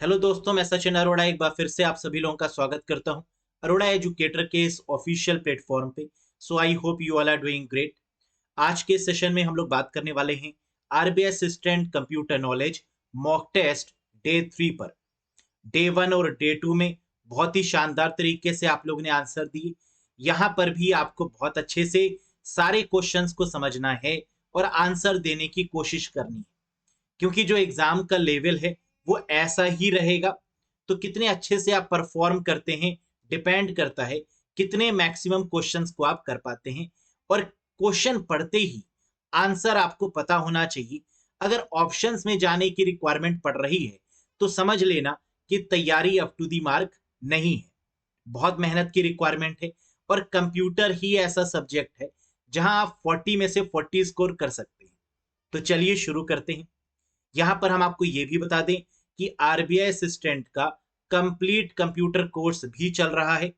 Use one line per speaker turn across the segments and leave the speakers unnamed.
Hello दोस्तों, मैं सचिन अरोड़ा एक बार फिर से आप सभी लोगों का स्वागत करता हूं अरोड़ा एजुकेटर के इस ऑफिशियल प्लेटफॉर्म पे। So I hope you all are doing great. आज के सेशन में हम लोग बात करने वाले हैं RBI assistant computer knowledge mock test day 3 पर। डे 1 और डे 2 में बहुत ही शानदार तरीके से आप लोगों ने आंसर दिए। यहाँ पर भी आपको बहुत अच्छे से सारे क्वेश्चंस को समझना है और आंसर देने की कोशिश करनी है, क्योंकि जो एग्जाम का लेवल है वो ऐसा ही रहेगा। तो कितने अच्छे से आप परफॉर्म करते हैं डिपेंड करता है कितने मैक्सिमम क्वेश्चंस को आप कर पाते हैं। और क्वेश्चन पढ़ते ही आंसर आपको पता होना चाहिए। अगर ऑप्शंस में जाने की रिक्वायरमेंट पड़ रही है तो समझ लेना कि तैयारी अप टू दी मार्क नहीं है, बहुत मेहनत की रिक्वायरमेंट है। और कंप्यूटर ही ऐसा सब्जेक्ट है जहां आप 40 में से 40 स्कोर कर सकते हैं। तो चलिए शुरू करते हैं। यहां पर हम आपको यह भी बता दें कि आरबीआई असिस्टेंट का कंप्लीट कंप्यूटर कोर्स भी चल रहा है,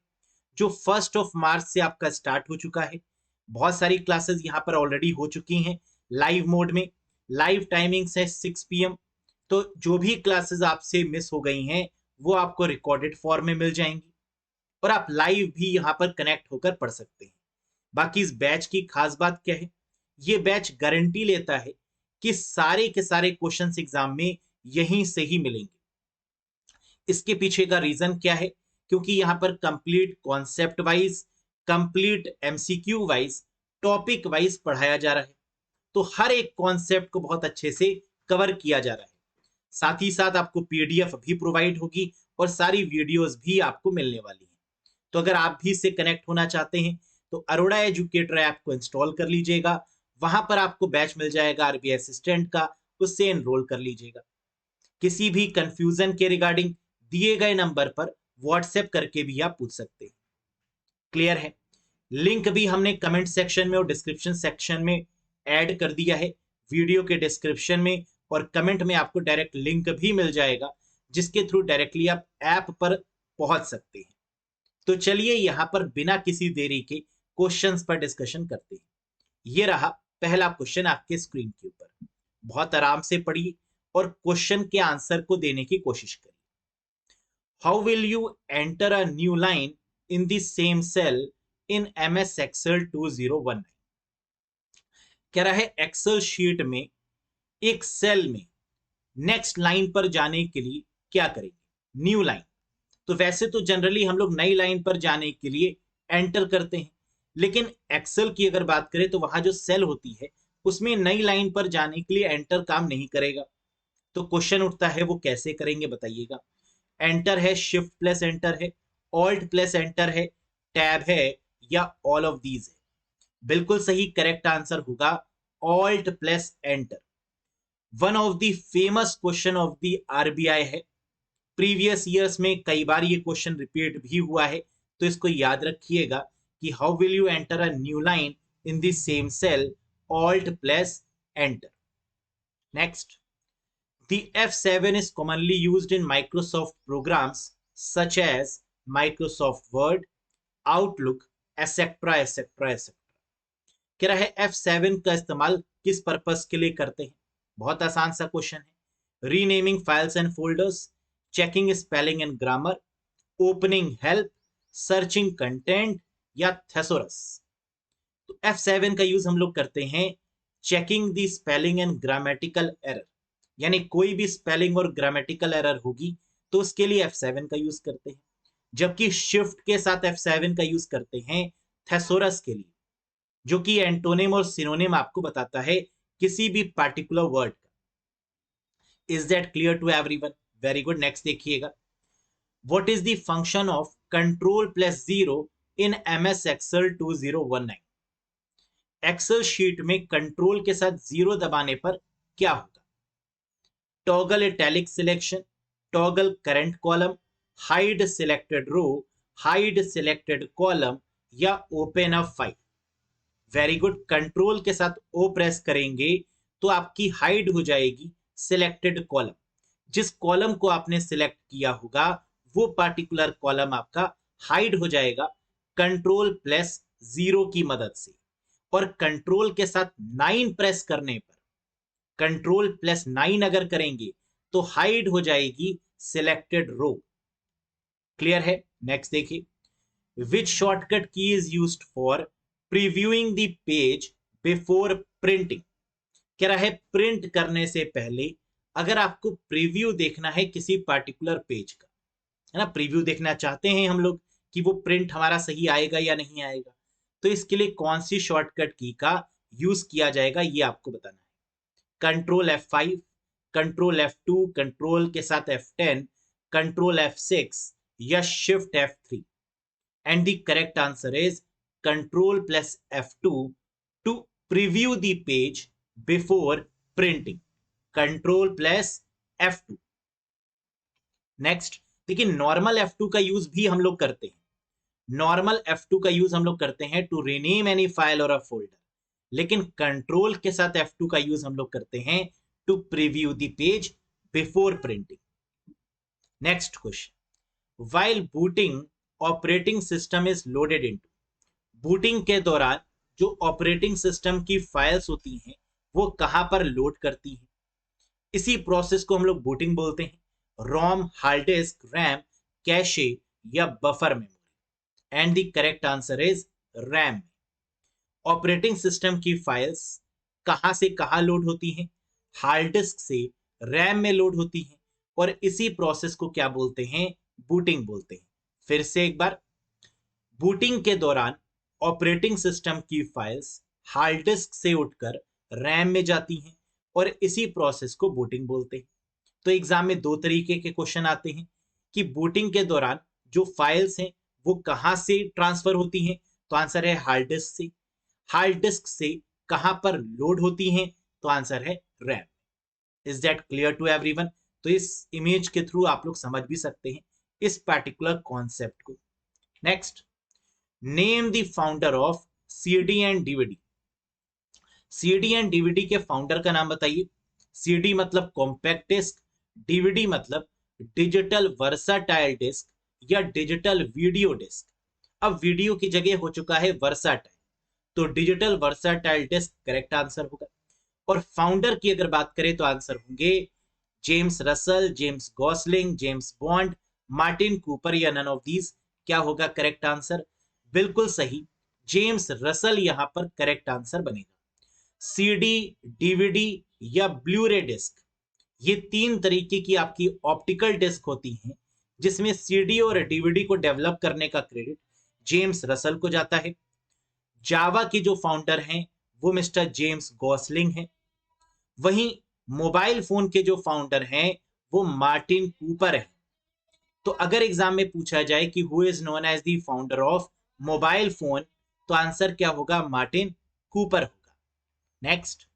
जो 1 मार्च से आपका स्टार्ट हो चुका है। बहुत सारी क्लासेस यहां पर ऑलरेडी हो चुकी हैं लाइव मोड में। लाइव टाइमिंग्स है 6 PM। तो जो भी क्लासेस आपसे मिस हो गई हैं वो आपको रिकॉर्डेड फॉर्म में मिल जाएंगी और आप लाइव भी यहां पर कनेक्ट होकर पढ़ सकते हैं। बाकी इस बैच की खास बात क्या है, ये बैच गारंटी लेता है कि सारे के सारे क्वेश्चंस एग्जाम में यहीं से ही मिलेंगे। इसके पीछे का रीजन क्या है, क्योंकि यहाँ पर complete concept wise, complete MCQ wise, topic wise पढ़ाया जा रहा है। तो हर एक कॉन्सेप्ट को बहुत अच्छे से कवर किया जा रहा है। साथ ही साथ आपको पीडीएफ भी प्रोवाइड होगी और सारी वीडियोस भी आपको मिलने वाली हैं। तो अगर आप भी इससे कनेक्ट होना चाहते हैं तो अरोड़ा एजुकेटर ऐप को इंस्टॉल कर लीजिएगा। वहां पर आपको बैच मिल जाएगा आरबीआई असिस्टेंट का, उससे एनरोल कर लीजिएगा। किसी भी कंफ्यूजन के रिगार्डिंग दिए गए नंबर पर व्हाट्सएप करके भी आप पूछ सकते हैं। क्लियर है? लिंक भी हमने कमेंट सेक्शन में और डिस्क्रिप्शन सेक्शन में ऐड कर दिया है। वीडियो के डिस्क्रिप्शन में और कमेंट में आपको डायरेक्ट लिंक भी मिल जाएगा, जिसके थ्रू डायरेक्टली आप ऐप पर पहुंच सकते हैं। तो चलिए यहां पर बिना किसी देरी के क्वेश्चंस पर डिस्कशन करते हैं। ये रहा पहला क्वेश्चन आपके स्क्रीन के ऊपर। बहुत आराम से पढ़िए और क्वेश्चन के आंसर को देने की कोशिश करिए। How will you enter a new line in the same cell in MS Excel 2019? कह रहा है एक्सेल शीट में एक सेल में नेक्स्ट लाइन पर जाने के लिए क्या करेंगे? New line. तो वैसे तो जनरली हम लोग नई लाइन पर जाने के लिए एंटर करते हैं, लेकिन एक्सेल की अगर बात करें तो वहां जो सेल होती है उसमें नई लाइन पर जाने के लिए एंटर काम नहीं करेगा। तो क्वेश्चन उठता है वो कैसे करेंगे बताइएगा। एंटर है, शिफ्ट प्लस एंटर है, ऑल्ट प्लस एंटर है, टैब है, या ऑल ऑफ दीज है? बिल्कुल सही करेक्ट आंसर होगा alt plus enter. One of the famous question of the RBI है। प्रीवियस ईयर्स में कई बार ये क्वेश्चन रिपीट भी हुआ है। तो इसको याद रखिएगा कि how will you enter a new line in the same cell, alt plus enter. Next, the F7 is commonly used in Microsoft programs such as Microsoft Word, Outlook, etc. etc. etc. कह रहा है F7 का इस्तेमाल किस purpose के लिए करते हैं? बहुत आसान सा क्वेश्चन है। Renaming files and folders, checking spelling and grammar, opening help, searching content, या थेसोरस? तो F7 का यूज हम लोग करते हैं checking the spelling and grammatical error, यानी कोई भी स्पेलिंग और ग्रामेटिकल एरर होगी तो उसके लिए F7 का यूज करते हैं। जबकि शिफ्ट के साथ F7 का यूज करते हैं थेसोरस के लिए, जो कि एंटोनिम और सिनोनिम आपको बताता है किसी भी पार्टिकुलर वर्ड का। Is that clear to everyone? Very good. Next देखिएगा। What is the function of control plus zero in MS Excel 2019? Excel sheet में कंट्रोल के साथ जीरो दबाने पर क्या होगा? Toggle italic selection, toggle current column, hide selected row, hide selected column, या open a file? Very good. Control के साथ ओ प्रेस करेंगे तो आपकी हाइड हो जाएगी सिलेक्टेड कॉलम। जिस कॉलम को आपने सिलेक्ट किया होगा वो पार्टिकुलर कॉलम आपका हाइड हो जाएगा कंट्रोल प्लस जीरो की मदद से। और कंट्रोल के साथ 9 प्रेस करने पर, कंट्रोल प्लस 9 अगर करेंगे तो हाइड हो जाएगी selected row. क्लियर है? नेक्स्ट देखिए, which shortcut key is used for previewing the page before printing. कह रहा है प्रिंट करने से पहले अगर आपको प्रीव्यू देखना है किसी पार्टिकुलर पेज का, है ना, प्रीव्यू देखना चाहते हैं हम लोग कि वो प्रिंट हमारा सही आएगा या नहीं आएगा, तो इसके लिए कौन सी शॉर्टकट की का यूज किया जाएगा ये आपको बताना है। Control F5, control F2, control के साथ F10, कंट्रोल F6 या shift F3। And the correct answer is control plus F2 to preview the page before printing. Control plus F2। Next देखिए, नॉर्मल F2 का यूज भी हम लोग करते हैं। नॉर्मल F2 का यूज हम लोग करते हैं टू रीनेम एनी फाइल और अ फोल्डर, लेकिन कंट्रोल के साथ F2 का यूज हम लोग करते हैं to preview the page before printing. Next question, while booting operating system is loaded into. Booting के दौरान जो ऑपरेटिंग सिस्टम की फाइल्स होती हैं वो कहां पर लोड करती हैं, इसी प्रोसेस को हम लोग बूटिंग बोलते हैं। रोम, हार्ड डिस्क, रैम, कैशे या buffer memory. And the correct answer is RAM. Operating system की फाइल्स कहां से कहां लोड होती हैं? हार्ड डिस्क से रैम में लोड होती हैं, और इसी प्रोसेस को क्या बोलते हैं? बूटिंग बोलते हैं। फिर से एक बार, बूटिंग के दौरान ऑपरेटिंग सिस्टम की फाइल्स हार्ड डिस्क से उठकर रैम में जाती हैं, और इसी प्रोसेस को बूटिंग बोलते हैं। तो एग्जाम में दो तरीके के क्वेश्चन आते हैं कि बूटिंग के दौरान जो फाइल्स हैं वो कहां से ट्रांसफर होती हैं, तो आंसर है हार्ड डिस्क से। हार्ड डिस्क से कहां पर लोड होती हैं, तो आंसर है RAM. Is that clear to everyone? तो इस इमेज के थ्रू आप लोग समझ भी सकते हैं इस पर्टिकुलर कॉन्सेप्ट को। Next, name the founder of CD and DVD. CD and DVD के फाउंडर का नाम बताइए। सीडी मतलब कॉम्पैक्ट डिस्क, डीवीडी मतलब डिजिटल वर्साटाइल डिस्क या डिजिटल वीडियो डिस्क। अब वीडियो की जगह हो चुका है वर्साटाइल, तो digital versatile disc correct answer होगा। और फाउंडर की अगर बात करें तो आंसर होंगे James Russell, James Gosling, James bond, Martin Cooper या नन ऑफ दीज। क्या होगा करेक्ट आंसर? बिल्कुल सही, जेम्स रसल यहां पर करेक्ट आंसर बनेगा। सीडी, डीवीडी या ब्लूरे डिस्क, ये तीन तरीके की आपकी ऑप्टिकल डिस्क होती हैं, जिसमें सीडी और डीवीडी को डेवलप करने का क्रेडिट जेम्स रसल को जाता है। जावा के जो फाउंडर हैं वो मिस्टर जेम्स गॉसलिंग हैं। वहीं मोबाइल फोन के जो फाउंडर हैं वो मार्टिन कूपर हैं। तो अगर एग्जाम में पूछा जाए कि who is known as the founder of mobile phone, तो आंसर क्या होगा? मार्टिन कूपर होगा। Next,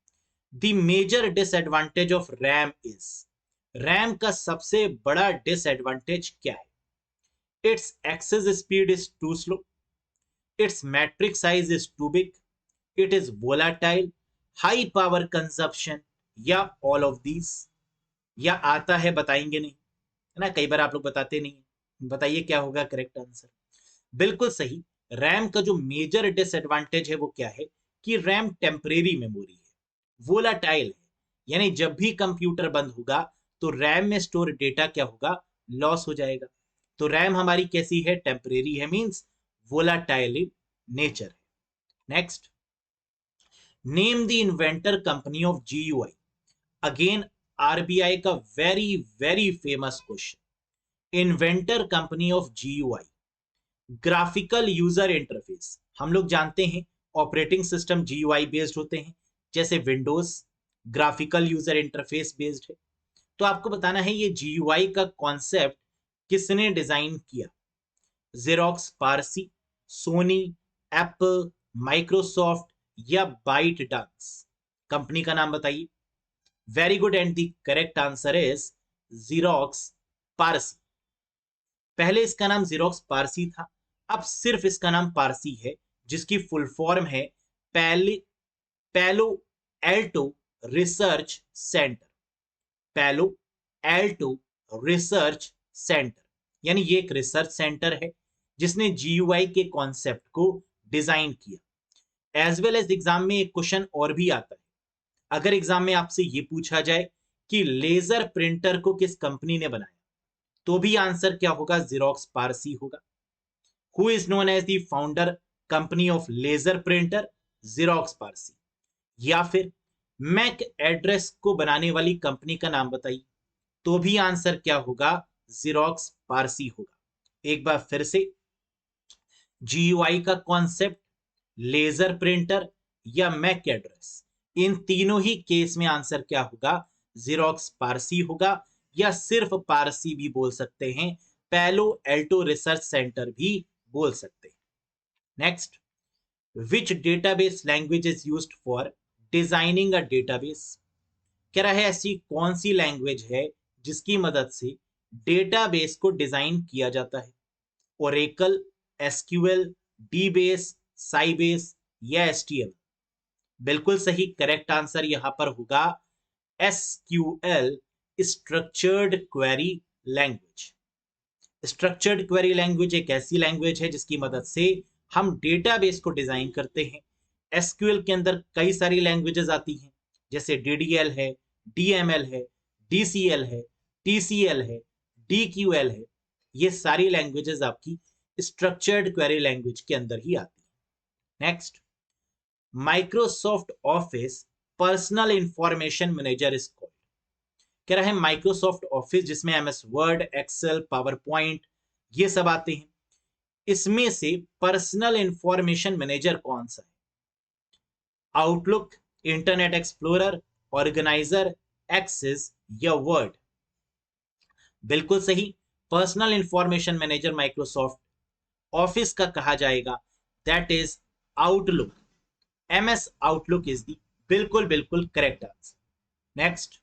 the major disadvantage of RAM is. RAM का सबसे बड़ा डिसएडवांटेज क्या है? Its access speed is too slow, its matrix size is too big, it is volatile, high power consumption या ऑल ऑफ दीज। या आता है बताएंगे नहीं, है ना, कई बार आप लोग बताते नहीं हैं। बताइए क्या होगा करेक्ट आंसर? बिल्कुल सही, रैम का जो मेजर डिसएडवांटेज है वो क्या है कि रैम टेम्परेरी मेमोरी है, वोलाटाइल है, यानी जब भी कंप्यूटर बंद होगा तो रैम में स्टोर डेटा क्या होगा? लॉस हो जाएगा। तो रैम हमारी कैसी है? टेम्परेरी है, मींस वोलाटाइल इन नेचर है। Next, name the inventor company of GUI। Again RBI का very very famous question. Inventor company of GUI, graphical user interface. हम लोग जानते हैं ऑपरेटिंग सिस्टम GUI बेस्ड होते हैं, जैसे Windows graphical user interface based है। तो आपको बताना है ये GUI का कॉन्सेप्ट किसने डिजाइन किया? Xerox, PARC, Sony, Apple, Microsoft या बाइट डांस। कंपनी का नाम बताइए। Very good, and the correct answer is Xerox PARC. पहले इसका नाम जेरोक्स पारसी था, अब सिर्फ इसका नाम पारसी है, जिसकी फुल फॉर्म है पैलो एल्टो रिसर्च सेंटर। पैलो एल्टो रिसर्च सेंटर, यानी ये एक रिसर्च सेंटर है जिसने GUI के कॉन्सेप्ट को डिजाइन किया। एज वेल एज एग्जाम में एक क्वेश्चन और भी आता है। अगर एग्जाम में आपसे ये पूछा जाए कि लेजर प्रिंटर को किस कंपनी ने बनाया, तो भी आंसर क्या होगा, जेरोक्स पारसी होगा। Who is known as the founder company of laser printer, Xerox PARC. या फिर मैक एड्रेस को बनाने वाली कंपनी का नाम बताइए, तो भी आंसर क्या होगा, जेरोक्स पारसी होगा। एक बार फिर से, जीयूआई का कॉन्सेप्ट, लेजर प्रिंटर या मैक एड्रेस, इन तीनों ही केस में आंसर क्या होगा, जेरोक्स पारसी होगा, या सिर्फ पारसी भी बोल सकते हैं, पैलो एल्टो रिसर्च सेंटर भी बोल सकते हैं। Next, which database language is used for designing a database. कह रहा है ऐसी कौन सी लैंग्वेज है जिसकी मदद से डेटाबेस को डिजाइन किया जाता है, ओरेकल, एसक्यूएल, डीबेस, साइबेस या एसटीएम। बिल्कुल सही, करेक्ट आंसर यहां पर होगा SQL, structured query language. Structured query language एक ऐसी लैंग्वेज है जिसकी मदद से हम डेटाबेस को डिजाइन करते हैं। एसक्यूएल के अंदर कई सारी लैंग्वेजेस आती हैं, जैसे डीडीएल है, डीएमएल है, डीसीएल है, टीसीएल है, डीक्यूएल है। ये सारी लैंग्वेजेस आपकी स्ट्रक्चर्ड क्वेरी लैंग्वेज के अंदर ही आती है। Next, Microsoft Office personal information manager is called. कह रहा है माइक्रोसॉफ्ट ऑफिस जिसमें MS Word, Excel, PowerPoint ये सब आते हैं, इसमें से पर्सनल इंफॉर्मेशन मैनेजर कौन सा है, Outlook, Internet Explorer, organizer, Access या वर्ड। बिल्कुल सही, personal information manager Microsoft Office का कहा जाएगा, that is Outlook. MS Outlook is the बिल्कुल बिल्कुल correct answer. Next,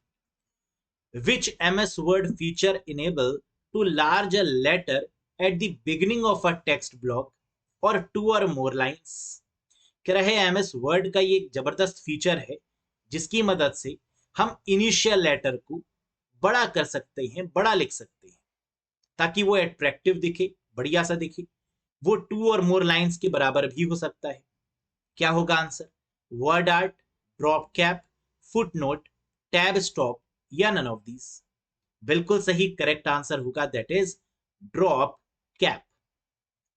which MS Word feature enable to large a letter at the beginning of a text block or two or more lines। कह रहे हैं MS Word का ये एक जबरदस्त feature है जिसकी मदद से हम इनिशियल लेटर को बड़ा कर सकते हैं, बड़ा लिख सकते हैं, ताकि वो अट्रैक्टिव दिखे, बढ़िया सा दिखे। वो टू और मोर लाइंस के बराबर भी हो सकता है। क्या होगा answer, word art, drop cap, foot note, tab stop या नन ऑफ दीज। बिल्कुल सही, करेक्ट आंसर होगा दैट इज ड्रॉप कैप।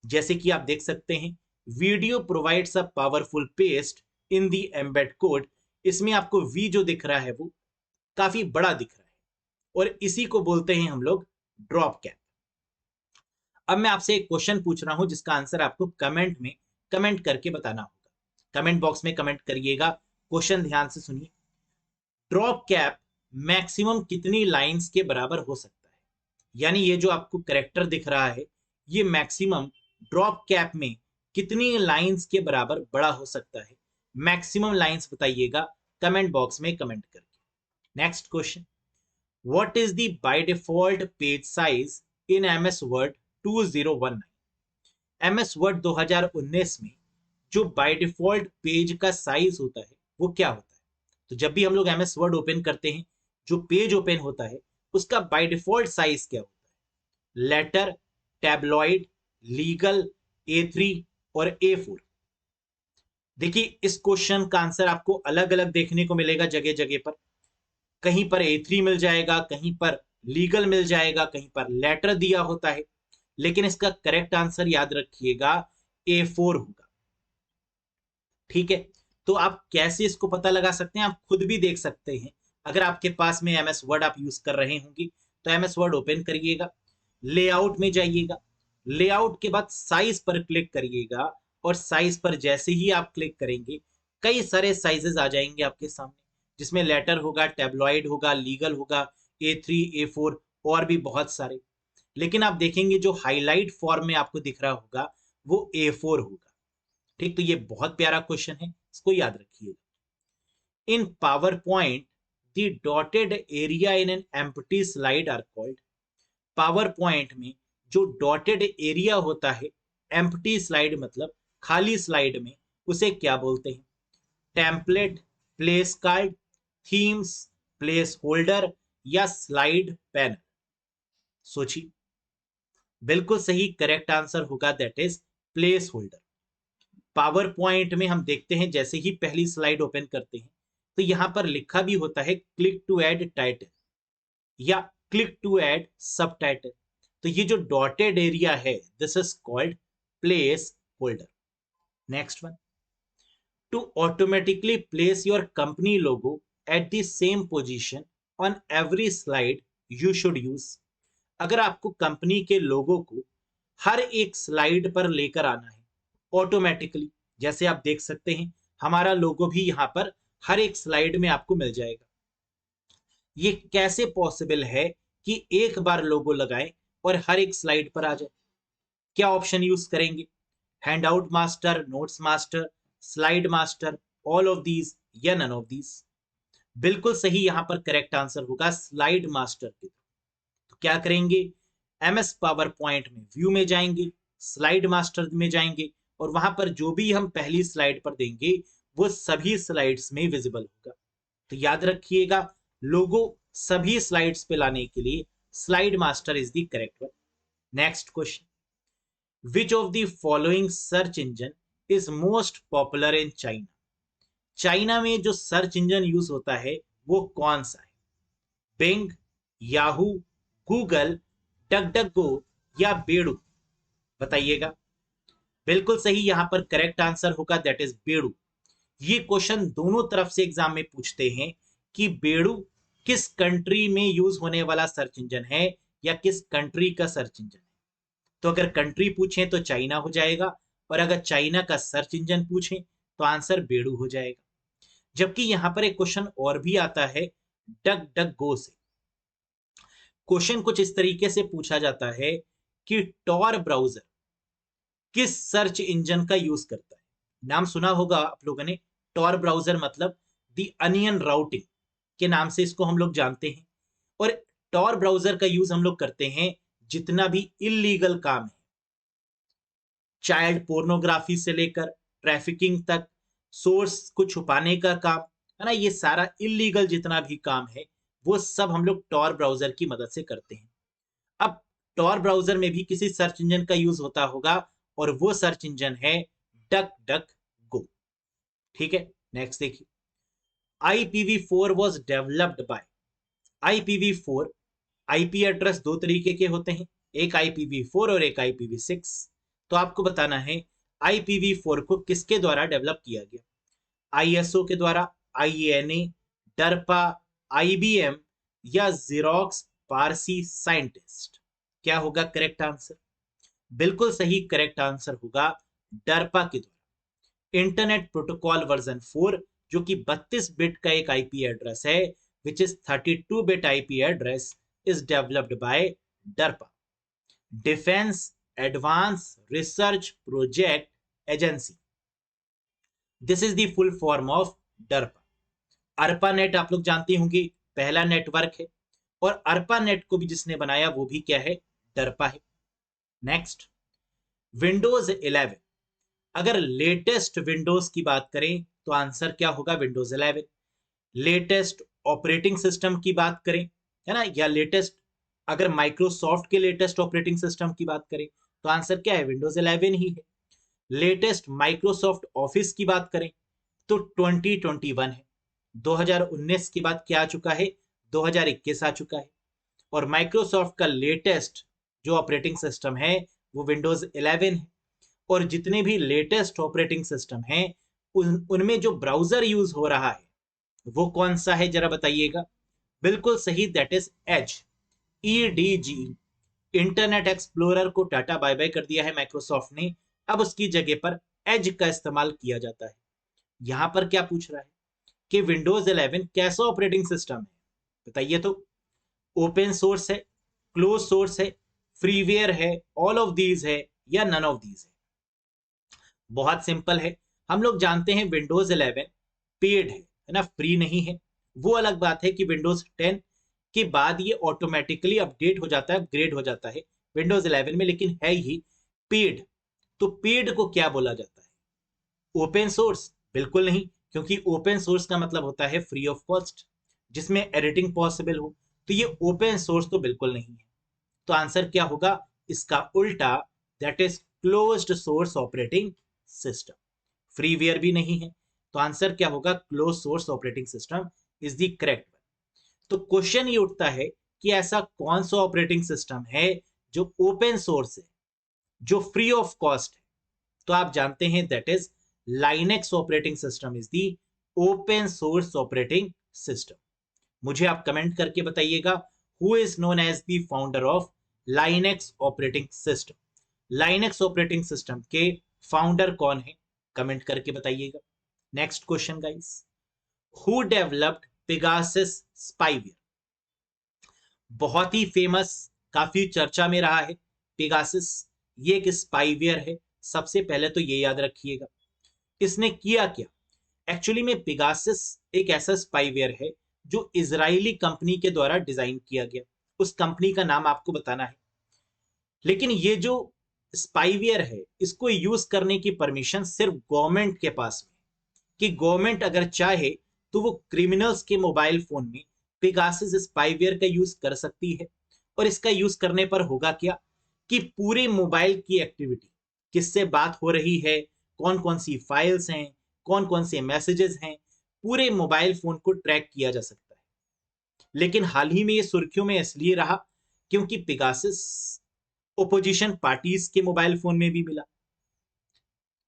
जैसे कि आप देख सकते हैं, video provides a powerful paste in the embed code. इसमें आपको वी जो दिख रहा है वो काफी बड़ा दिख रहा है, और इसी को बोलते हैं हम लोग ड्रॉप कैप। अब मैं आपसे एक क्वेश्चन पूछ रहा हूं जिसका आंसर आपको कमेंट में कमेंट करके बताना होगा। कमेंट बॉक्स में कमेंट करिएगा, क्वेश्चन ध्यान से सुनिए। ड्रॉप कैप मैक्सिमम कितनी लाइंस के बराबर हो सकता है, यानी ये जो आपको कैरेक्टर दिख रहा है ये मैक्सिमम ड्रॉप कैप में कितनी लाइंस के बराबर बड़ा हो सकता है। मैक्सिमम लाइंस बताइएगा कमेंट बॉक्स में कमेंट करके। Next question, what is the by default page size in MS word 2019। MS word 2019 में जो बाय डिफॉल्ट पेज का साइज होता है वो क्या होता है। तो जब भी हम लोग एमएस वर्ड ओपन करते हैं, जो पेज ओपन होता है उसका बाय डिफॉल्ट साइज क्या होता है, लेटर, टैबलॉइड, लीगल, A3 और A4। देखिए इस क्वेश्चन का आंसर आपको अलग अलग देखने को मिलेगा जगह जगह पर। कहीं पर A3 मिल जाएगा, कहीं पर लीगल मिल जाएगा, कहीं पर लेटर दिया होता है, लेकिन इसका करेक्ट आंसर याद रखिएगा A4 होगा। ठीक है, तो आप कैसे इसको पता लगा सकते हैं, आप खुद भी देख सकते हैं। अगर आपके पास में एमएस वर्ड आप यूज कर रहे होंगे तो एमएस वर्ड ओपन करिएगा, लेआउट में जाइएगा, लेआउट के बाद साइज पर क्लिक करिएगा, और साइज पर जैसे ही आप क्लिक करेंगे कई सारे साइजेस आ जाएंगे आपके सामने, जिसमें लेटर होगा, टैबलॉइड होगा, लीगल होगा, A3, A4 और भी बहुत सारे। लेकिन आप देखेंगे जो हाईलाइट फॉर्म में आपको दिख रहा होगा वो A4 होगा। ठीक, तो ये बहुत प्यारा क्वेश्चन है, इसको याद रखिएगा। In PowerPoint the dotted area in an empty slide are called. PowerPoint में जो डॉटेड एरिया होता है, एम्प्टी स्लाइड मतलब खाली स्लाइड में, उसे क्या बोलते हैं, template, place card, themes, place holder या स्लाइड पैनल। सोचिए, बिल्कुल सही करेक्ट आंसर होगा that is place holder. Power point में हम देखते हैं जैसे ही पहली स्लाइड ओपन करते हैं तो यहां पर लिखा भी होता है क्लिक टू ऐड टाइटल या क्लिक टू ऐड सब टाइटल। तो ये जो डॉटेड एरिया है this is called place holder. Next one, to automatically place your company logo at the same position on every slide you should use। अगर आपको company के लोगो को हर एक स्लाइड पर लेकर आना है ऑटोमेटिकली, जैसे आप देख सकते हैं हमारा लोगो भी यहां पर हर एक स्लाइड में आपको मिल जाएगा। ये कैसे पॉसिबल है कि एक बार लोगो लगाएं और हर एक स्लाइड पर आ जाए? क्या ऑप्शन यूज करेंगे? Hand out master, notes master, slide master, all of these या नन ऑफ दीज? बिल्कुल सही यहां पर करेक्ट आंसर होगा स्लाइड मास्टर की। तो क्या करेंगे, एमएस पावर पॉइंट में व्यू में जाएंगे, स्लाइड मास्टर में जाएंगे और वहां पर जो भी हम पहली स्लाइड पर देंगे वो सभी स्लाइड्स में विजिबल होगा। तो याद रखिएगा लोगो सभी स्लाइड्स पे लाने के लिए slide master is the correct one. Next question, Which of the following search engine is most popular in China? China में जो सर्च इंजन यूज होता है वो कौन सा है? बिंग, याहू, गूगल, डकडकगो या बेडू? बताइएगा। बिल्कुल सही यहां पर करेक्ट आंसर होगा दैट इज बेडू। ये क्वेश्चन दोनों तरफ से एग्जाम में पूछते हैं कि बेडू किस कंट्री में यूज होने वाला सर्च इंजन है या किस कंट्री का सर्च इंजन है। तो अगर कंट्री पूछें तो चाइना हो जाएगा और अगर चाइना का सर्च इंजन पूछें तो आंसर बेडू हो जाएगा। जबकि यहां पर एक क्वेश्चन और भी आता है डक डक गो से। क्वेश्चन कुछ इस तरीके से पूछा जाता है कि टॉर ब्राउजर किस सर्च इंजन का यूज करता है? नाम सुना होगा आप लोगों ने, टॉर ब्राउजर मतलब दी अनियन राउटिंग के नाम से इसको हम लोग जानते हैं। और टॉर ब्राउजर का यूज हम लोग करते हैं जितना भी इलीगल काम है, चाइल्ड पोर्नोग्राफी से लेकर ट्रैफिकिंग तक, सोर्स को छुपाने का काम है ना, ये सारा इलीगल जितना भी काम है वो सब हम लोग टॉर ब्राउजर की मदद से करते हैं। अब टॉर ब्राउजर में भी किसी सर्च इंजन का यूज होता होगा और वो सर्च इंजन है डक डक गो। ठीक है, नेक्स्ट देखिए, IPv4 was developed by। IPv4 IP address दो तरीके के होते हैं, एक IPv4 और एक IPv6। तो आपको बताना है IPv4 को किसके द्वारा डेवलप किया गया? ISO के द्वारा, IANA, डरपा, IBM या जेरोक्स पारसी साइंटिस्ट? क्या होगा करेक्ट आंसर? बिल्कुल सही करेक्ट आंसर होगा डरपा के द्वारा। इंटरनेट प्रोटोकॉल वर्जन 4 जो कि 32 बिट का एक आईपी एड्रेस है which is 32 bit IP address is developed by DARPA, Defense Advanced Research Project Agency। This is the full form of DARPA। ARPANET आप लोग जानते होंगे पहला नेटवर्क है और ARPANET को भी जिसने बनाया वो भी क्या है? DARPA है। नेक्स्ट, विंडोज 11, अगर लेटेस्ट विंडोज की बात करें तो आंसर क्या होगा? विंडोज 11। लेटेस्ट ऑपरेटिंग सिस्टम की बात करें है ना, या लेटेस्ट अगर माइक्रोसॉफ्ट के लेटेस्ट ऑपरेटिंग सिस्टम की बात करें तो आंसर क्या है? विंडोज 11 ही है। लेटेस्ट माइक्रोसॉफ्ट ऑफिस की बात करें तो 2021 है। 2019 के बाद क्या आ चुका है? 2021 आ चुका है। और माइक्रोसॉफ्ट का लेटेस्ट जो ऑपरेटिंग सिस्टम है वो विंडोज 11 है। और जितने भी लेटेस्ट ऑपरेटिंग सिस्टम हैं उनमें जो ब्राउजर यूज हो रहा है वो कौन सा है जरा बताइएगा। बिल्कुल सही, that is Edge, EDG। Internet Explorer को टाटा बाय बाय कर दिया है माइक्रोसॉफ्ट ने, अब उसकी जगह पर एज का इस्तेमाल किया जाता है। यहां पर क्या पूछ रहा है कि विंडोज 11 कैसा ऑपरेटिंग सिस्टम है? बताइए तो। ओपन सोर्स है, क्लोज सोर्स है, फ्रीवेयर है, ऑल ऑफ दीज है या नन ऑफ दीज है? बहुत सिंपल है, हम लोग जानते हैं विंडोज 11 पेड है ना, फ्री नहीं है। वो अलग बात है कि विंडोज 10 के बाद ये ऑटोमेटिकली अपडेट हो जाता है, अपग्रेड हो जाता है विंडोज 11 में, लेकिन है ही पेड। तो पेड को क्या बोला जाता है? Open source? बिल्कुल नहीं, क्योंकि ओपन सोर्स का मतलब होता है फ्री ऑफ कॉस्ट, जिसमें एडिटिंग पॉसिबल हो। तो ये ओपन सोर्स तो बिल्कुल नहीं है। तो आंसर क्या होगा इसका उल्टा, that is closed source operating system. Freeware भी नहीं है, तो आंसर क्या होगा? Close source operating system is the correct one. तो क्वेश्चन ये उठता है कि ऐसा कौन सा ऑपरेटिंग सिस्टम है जो ओपन सोर्स है, जो फ्री ऑफ कॉस्ट है, तो आप जानते हैं that is Linux operating system is the open source operating system. मुझे आप कमेंट करके बताइएगा who is known as the founder of Linux operating system. Linux operating system के फाउंडर कौन है, कमेंट करके बताइएगा। Next question guys, who developed Pegasus spyware? बहुत ही फेमस, काफी चर्चा में रहा है पेगासस। ये एक स्पाईवेयर है, सबसे पहले तो ये याद रखिएगा। इसने किया क्या? एक्चुअली में पेगासस एक ऐसा स्पाईवेयर है जो इजरायली कंपनी के द्वारा डिजाइन किया गया। उस कंपनी का नाम आपको बताना है। लेकिन ये जो स्पाईवेयर है, इसको यूज करने की परमिशन सिर्फ गवर्नमेंट के पास में, कि गवर्नमेंट अगर चाहे तो वो क्रिमिनल्स के मोबाइल फोन में पेगासस स्पाईवेयर का यूज कर सकती है। और इसका यूज करने पर होगा क्या कि पूरे मोबाइल की एक्टिविटी, किससे बात हो रही है, कौन कौन सी फाइल्स हैं, कौन कौन से मैसेजेस हैं, पूरे मोबाइल फोन को ट्रैक किया जा सकता है। लेकिन हाल ही में ये सुर्खियों में इसलिए रहा क्योंकि पेगासस ओपोजिशन पार्टीज के मोबाइल फोन में भी मिला,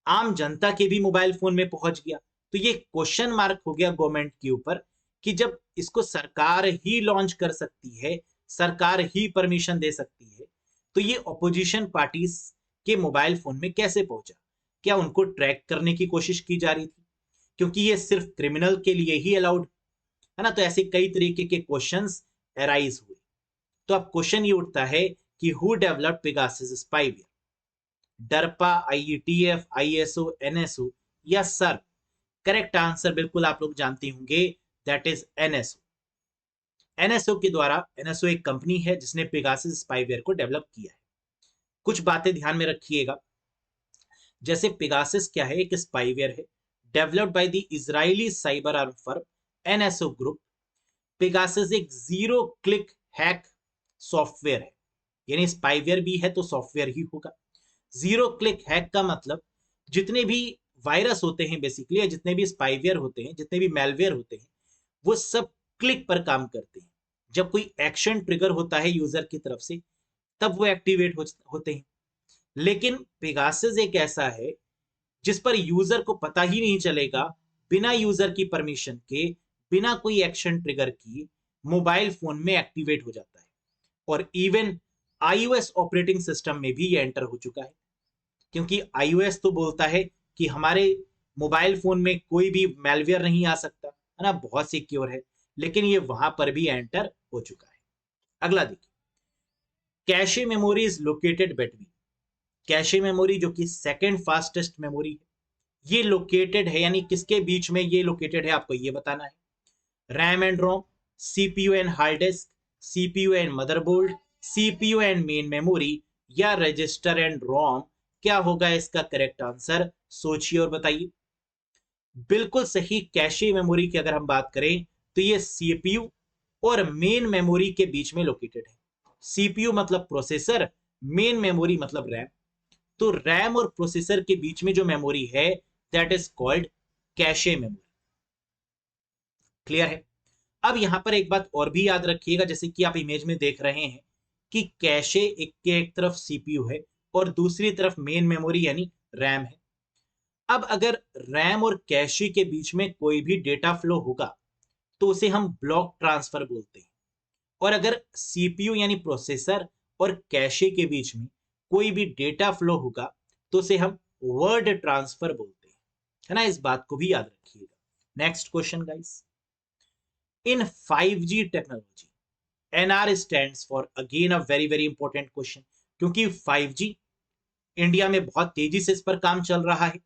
आम जनता के भी मोबाइल फोन में पहुंच गया। तो ये क्वेश्चन मार्क हो गया गवर्नमेंट के ऊपर कि जब इसको सरकार ही लॉन्च कर सकती है, सरकार ही परमिशन दे सकती है, तो ये ऑपोजिशन पार्टीज के मोबाइल फोन में कैसे पहुंचा? क्या उनको ट्रैक करने की कोशिश की जा रही थी? क्योंकि ये सिर्फ क्रिमिनल के लिए ही अलाउड है ना। तो ऐसे कई तरीके के क्वेश्चंस अराइज हुए। तो अब क्वेश्चन ये उठता है कि who developed Pegasus spyware? DARPA, IETF, ISO, NSO या सर? करेक्ट आंसर बिल्कुल आप लोग जानते होंगे, दैट इज एनएसओ। एनएसओ के द्वारा, एनएसओ एक कंपनी है जिसने पेगासस स्पाईवेयर को डेवलप किया है। कुछ बातें ध्यान में रखिएगा। जैसे पेगासस क्या है? एक स्पाईवेयर है developed by the Israeli cyber arm firm NSO group. Pegasus एक जीरो क्लिक हैक सॉफ्टवेयर है, यानी स्पाईवेयर भी है तो सॉफ्टवेयर ही होगा। जीरो क्लिक हैक का मतलब जितने भी वायरस होते हैं बेसिकली, या जितने भी स्पाईवेयर होते हैं, जितने भी मेलवेयर होते हैं, वो सब क्लिक पर काम करते हैं। जब कोई एक्शन ट्रिगर होता है यूजर की तरफ से, तब वो एक्टिवेट होते हैं। लेकिन पेगासस एक ऐसा है जिस पर यूजर को पता ही नहीं चलेगा, बिना यूजर की परमिशन के, बिना कोई एक्शन ट्रिगर की मोबाइल फोन में एक्टिवेट हो जाता है। और इवन iOS ऑपरेटिंग सिस्टम में भी ये एंटर हो चुका है, क्योंकि iOS तो बोलता है कि हमारे मोबाइल फोन में कोई भी मेलवेयर नहीं आ सकता, है ना, बहुत सिक्योर है। लेकिन ये वहां पर भी एंटर हो चुका है। अगला देखिए, cache memory is located between. Cache memory जो कि सेकंड फास्टेस्ट मेमोरी है, ये लोकेटेड है, यानी किसके बीच में ये लोकेटेड है, आपको ये बताना है। RAM and ROM, CPU and hard disk, CPU and motherboard, CPU and main memory, या रजिस्टर एंड रोम? क्या होगा इसका करेक्ट आंसर? सोचिए और बताइए। बिल्कुल सही, कैशे मेमोरी की अगर हम बात करें तो ये सीपीयू और मेन मेमोरी के बीच में लोकेटेड है। सीपीयू मतलब प्रोसेसर, मेन मेमोरी मतलब रैम। तो रैम और प्रोसेसर के बीच में जो मेमोरी है, that is called cache memory. Clear है? अब यहां पर एक बात और भी याद रखिएगा, जैसे कि आप इमेज में देख रहे हैं कि कैशे एक तरफ सीपीयू है और दूसरी तरफ मेन मेमोरी यानी रैम है। अब अगर रैम और कैशे के बीच में कोई भी डेटा फ्लो होगा तो उसे हम ब्लॉक ट्रांसफर बोलते हैं। और अगर सीपीयू यानी प्रोसेसर और कैशे के बीच में कोई भी डेटा फ्लो होगा तो उसे हम वर्ड ट्रांसफर बोलते हैं, है ना। इस बात को भी याद रखिएगा। Next question guys, in 5G technology, NR stands for, again a very very important question, क्योंकि 5G इंडिया में बहुत तेजी से इस पर काम चल रहा है।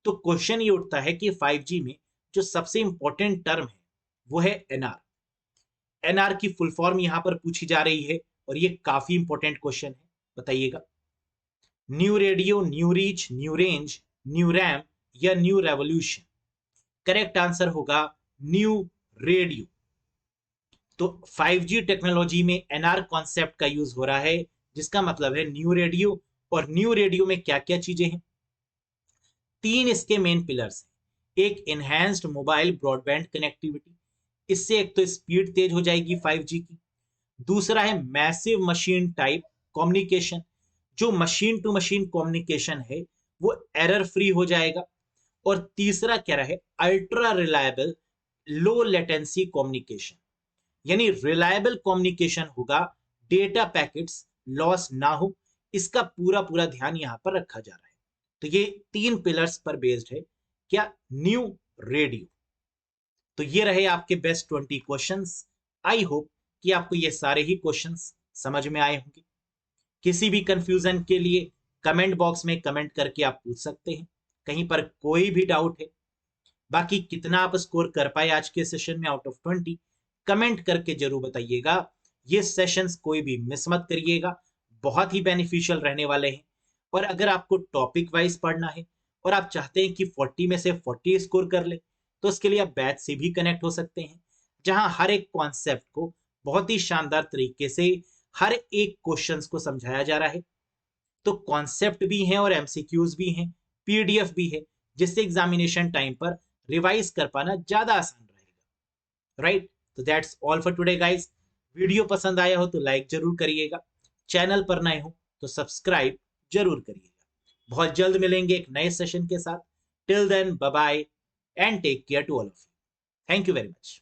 तो क्वेश्चन ये उठता है कि 5G में जो सबसे इंपॉर्टेंट टर्म है वो है एनआर। एनआर की फुल फॉर्म यहां पर पूछी जा रही है और ये काफी इंपॉर्टेंट क्वेश्चन है, बताइएगा। New radio, new reach, new range, new RAM या न्यू रेवोल्यूशन? करेक्ट आंसर होगा न्यू रेडियो। तो 5G टेक्नोलॉजी में एनआर कॉन्सेप्ट का यूज हो रहा है, जिसका मतलब है न्यू रेडियो। और न्यू रेडियो में क्या क्या चीजें हैं? तीन इसके मेन पिलर्स हैं। एक, एनहांस्ड मोबाइल ब्रॉडबैंड कनेक्टिविटी, इससे एक तो स्पीड तेज हो जाएगी 5G की। दूसरा है मैसिव मशीन टाइप कम्युनिकेशन, जो मशीन टू मशीन कम्युनिकेशन है वो एरर फ्री हो जाएगा। और तीसरा क्या रहे, ultra reliable low latency communication, यानी रिलायबल कम्युनिकेशन होगा, डेटा पैकेट्स लॉस ना हो, इसका पूरा पूरा ध्यान यहां पर रखा जा रहा है। तो ये 3 पिलर्स पर बेस्ड है क्या, न्यू रेडियो। तो ये रहे आपके बेस्ट 20 क्वेश्चंस। आई होप कि आपको ये सारे ही क्वेश्चंस समझ में आए होंगे। किसी भी कंफ्यूजन के लिए कमेंट बॉक्स में कमेंट करके आप पूछ सकते हैं, कहीं पर कोई भी डाउट है। बाकी कितना आप स्कोर कर पाए आज के सेशन में आउट ऑफ 20, कमेंट करके जरूर बताइएगा। ये सेशंस कोई भी मिस मत करिएगा, बहुत ही बेनिफिशियल रहने वाले हैं। और अगर आपको टॉपिक वाइज पढ़ना है और आप चाहते हैं कि 40 में से 40 स्कोर कर ले, तो उसके लिए आप बैच से भी कनेक्ट हो सकते हैं, जहां हर एक कॉन्सेप्ट को बहुत ही शानदार तरीके से हर एक क्वेश्चंस को समझाया जा रहा है। तो कॉन्सेप्ट भी हैं और एमसीक्यूज भी हैं, पीडीएफ भी है, जिससे एग्जामिनेशन टाइम पर रिवाइज कर पाना ज्यादा आसान रहेगा। राइट, तो that's all for today guys. Video पसंद आया हो तो लाइक जरूर करिएगा, चैनल पर नए हो तो सब्सक्राइब जरूर करिएगा। बहुत जल्द मिलेंगे एक नए सेशन के साथ। Till then bye bye and take care to all of you. Thank you very much.